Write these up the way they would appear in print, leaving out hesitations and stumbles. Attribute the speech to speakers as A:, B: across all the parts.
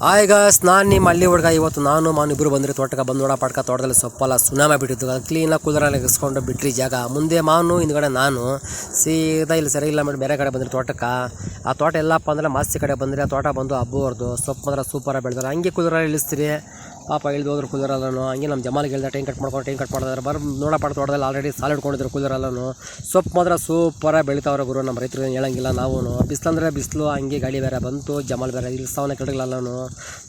A: ಆಯ್ಗ ನಾನು ನಿಮ್ಮ ಹಳ್ಳಿ ಹುಡುಗ. ಇವತ್ತು ನಾನು ಇಬ್ಬರು ಬಂದರೆ ತೋಟಕ್ಕೆ ಬಂದು ನೋಡ ಪಾಟ್ಕ ತೋಟದಲ್ಲಿ ಸೊಪ್ಪಲ್ಲ ಸುನಾಮ ಬಿಟ್ಟಿದ್ದು ಕ್ಲೀನಾಗಿ ಕುದುರಲ್ಲಿ ಎಗಿಸ್ಕೊಂಡು ಬಿಟ್ರಿ ಜಾಗ. ಮುಂದೆ ಮಾವನು ಹಿಂದ್ಗಡೆ ನಾನು ಸೀದಾ ಇಲ್ಲಿ ಸರಿ ಇಲ್ಲ ಮಾಡಿ ಬೇರೆ ಕಡೆ ಬಂದರೆ ತೋಟಕ್ಕೆ. ಆ ತೋಟ ಎಲ್ಲಪ್ಪ ಅಂದರೆ ಮಾಸ್ತಿ ಕಡೆ ಬಂದರೆ ಆ ತೋಟ ಬಂದು ಹಬ್ಬವರ್ದು ಸೊಪ್ಪು ಮಾತ್ರ ಸೂಪರಾಗಿ ಬೆಳೆದಾರೆ. ಹಂಗೆ ಕುದುರಲ್ಲಿ ಇಳಿಸ್ತೀರಿ ಪಾಪ ಇಳಿದು ಹೋದ್ರು ಕುದುರಲ್ಲೂ. ಹಂಗೆ ನಮ್ಮ ಜಮಾಲಿಗೆ ಹೇಳ್ದೆ ಟೈಮ್ ಕಟ್ ಮಾಡಿದ್ರೆ ನೋಡಪ್ಪ ತೋಟದಲ್ಲಿ ಆಲ್ರೆಡಿ ಸಾಲ ಹಿಡ್ಕೊಂಡಿದ್ರು ಕುದುರಲ್ಲೂ. ಸೊಪ್ಪು ಮಾತ್ರ ಸೂಪರಾಗಿ ಬೆಳಿತಾವ್ರೆ ಗುರು. ನಮ್ಮ ರೈತರು ಹೇಳಂಗಿಲ್ಲ ನಾವು. ಬಿಸಿಲಂದರೆ ಬಿಸಿಲು, ಹಂಗೆ ಗಾಳಿ ಬೇರೆ ಬಂತು, ಜಮಾಲ್ ಬೇರೆ ಇಳಿಸ್ತಾವನ್ನ ಕೆಳಗಲ್ಲೂ.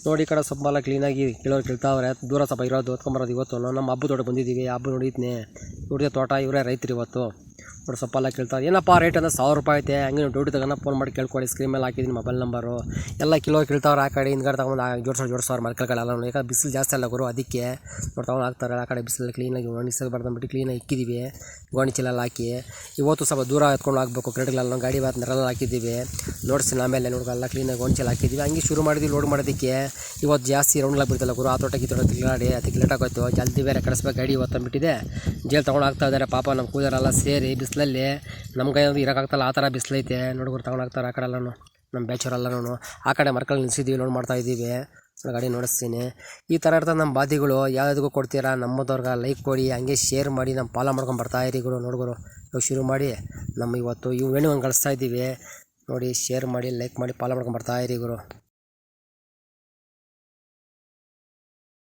A: ನೋಡಿ ಈ ಕಡೆ ಸೊಪ್ಪೆಲ್ಲ ಕ್ಲೀನಾಗಿ ಕಿಳೋರು ಕೇಳ್ತಾವ್ರೆ. ದೂರ ಸ್ವಲ್ಪ ಇರೋದು ಹೊತ್ಕೊಂಬರೋದು. ಇವತ್ತು ನಮ್ಮ ಹಬ್ಬ ತೋಟ ಬಂದಿದ್ದೀವಿ. ಹಬ್ಬ ನೋಡಿದ್ನಿ ನೋಡಿದೆ ತೋಟ. ಇವರೇ ರೈತರು ಇವತ್ತು ನೋಡಿ ಸೊಪ್ಪೆಲ್ಲ ಕೇಳ್ತಾರೆ. ಏನಪ್ಪ ರೇಟ್ ಅಂದರೆ 1000 ರೂಪಾಯಿ ಐತೆ. ಹಂಗೆ ನೀವು ಡ್ಯೂಟಿ ತಗೋಣ ಫೋನ್ ಮಾಡಿ ಕೇಳ್ಕೊಳ್ಳಿ. ಸ್ಕ್ರೀನ್ ಮೇಲೆ ಹಾಕಿದ್ದೀನಿ ಮೊಬೈಲ್ ನಂಬರು. ಎಲ್ಲ ಕಿಲೋ ಕೇಳ್ತಾವ್ರೆ. ಆ ಕಡೆ ಹಿಂದ್ಗಡೆ ತಗೊಂಡು ಜೋಡಿಸೋರು ಮಲ್ಕಲ್ಗಳೆಲ್ಲ. ಯಾಕಂದ್ರೆ ಬಿಸಿಲು ಜಾಸ್ತಿ ಅಲ್ಲ ಗುರು, ಅದಕ್ಕೆ ನೋಡಿ ತಗೊಂಡು ಹಾಕ್ತಾರೆ. ಆ ಕಡೆ ಬಿಸಿಲಲ್ಲಿ ಕ್ಲೀನಾಗಿ ಒಣಗಿಸಬಾರ್ದಂಬಿಟ್ಟು ಕ್ಲೀನಾಗಿ ಇಕ್ಕಿದ್ದೀವಿ. ಗೋಣಿಚೀಲೆಲ್ಲ ಹಾಕಿ ಇವತ್ತು ಸ್ವಲ್ಪ ದೂರ ಎತ್ಕೊಂಡು ಹಾಕ್ಬೇಕು. ಕ್ರೆಡ್ಗಳೆಲ್ಲ ಗಾಡಿ ಬಾತ್ ನೆರಲ್ಲ ಹಾಕಿದ್ದೀವಿ. ನೋಡ್ತೀನಿ ಆಮೇಲೆ ನೋಡ್ಕೊಳ್ಳಲ್ಲ ಕ್ಲೀನಾಗಿ ಗೋಣಿಚೀಲ ಹಾಕಿದ್ದೀವಿ. ಹಂಗೆ ಶುರು ಮಾಡಿದ್ವಿ ಲೋಡ್ ಮಾಡೋದಕ್ಕೆ. ಇವತ್ತು ಜಾಸ್ತಿ ರೌಂಡ್ಲಾಗಿ ಬಿಡ್ತಲ್ಲ ಗುರು. ಆ ತೋಟಕ್ಕೆ ತೋಟ ತಿರುಗಾಡಿ ಅದಕ್ಕೆ ಲೇಟ್ ಆಗೋಯ್ತು. ಜಲ್ದಿ ಬೇರೆ ಕಳಿಸ್ಬೇಕು ಗಾಡಿ ಇವತ್ತು ಅಂದ್ಬಿಟ್ಟಿದೆ. ಜೇಲ್ ತೊಗೊಂಡು ಹಾಕ್ತಾ ಇದ್ದಾರೆ ಪಾಪ. ನಮ್ಮ ಕೂದರೆಲ್ಲ ಸೇರಿ ಬಿಸಿಲಲ್ಲಿ ನಮ್ಮ ಕೈ ಇರೋಕ್ಕಾಗ್ತಲ್ಲ ಆ ಥರ ಬಿಸಿಲೈತೆ. ನೋಡ್ಕೊಂಡು ತಗೊಂಡು ಹಾಕ್ತಾರೆ ಆ ಕಡೆ ಎಲ್ಲನೂ. ನಮ್ಮ ಬ್ಯಾಚರೆಲ್ಲನೂ ಆ ಕಡೆ ಮರ್ಕಲ್ಲಿ ನಿಲ್ಸಿದ್ದೀವಿ. ಲೋಡ್ ಮಾಡ್ತಾಯಿದ್ದೀವಿ. ಗಾಡಿ ನೋಡಿಸ್ತೀನಿ. ಈ ಥರ ಇರ್ತದೆ ನಮ್ಮ ಬಾದಿಗಳು. ಯಾವುದಕ್ಕೂ ಕೊಡ್ತೀರಾ ನಮ್ಮದವ್ರಿಗೆ ಲೈಕ್ ಕೊಡಿ, ಹಂಗೆ ಶೇರ್ ಮಾಡಿ ನಮ್ಮ ಫಾಲೋ ಮಾಡ್ಕೊಂಡು ಬರ್ತಾಯಿರಿ ಗುರು. ನೋಡ್ಗುರು ಇವಾಗ ಶುರು ಮಾಡಿ ನಮ್ಮ ಇವತ್ತು ವೇಣುವನ್ನು ಕಳಿಸ್ತಾ ಇದ್ದೀವಿ ನೋಡಿ. ಶೇರ್ ಮಾಡಿ, ಲೈಕ್ ಮಾಡಿ, ಫಾಲೋ ಮಾಡ್ಕೊಂಡು ಬರ್ತಾಯಿರಿ ಗುರು.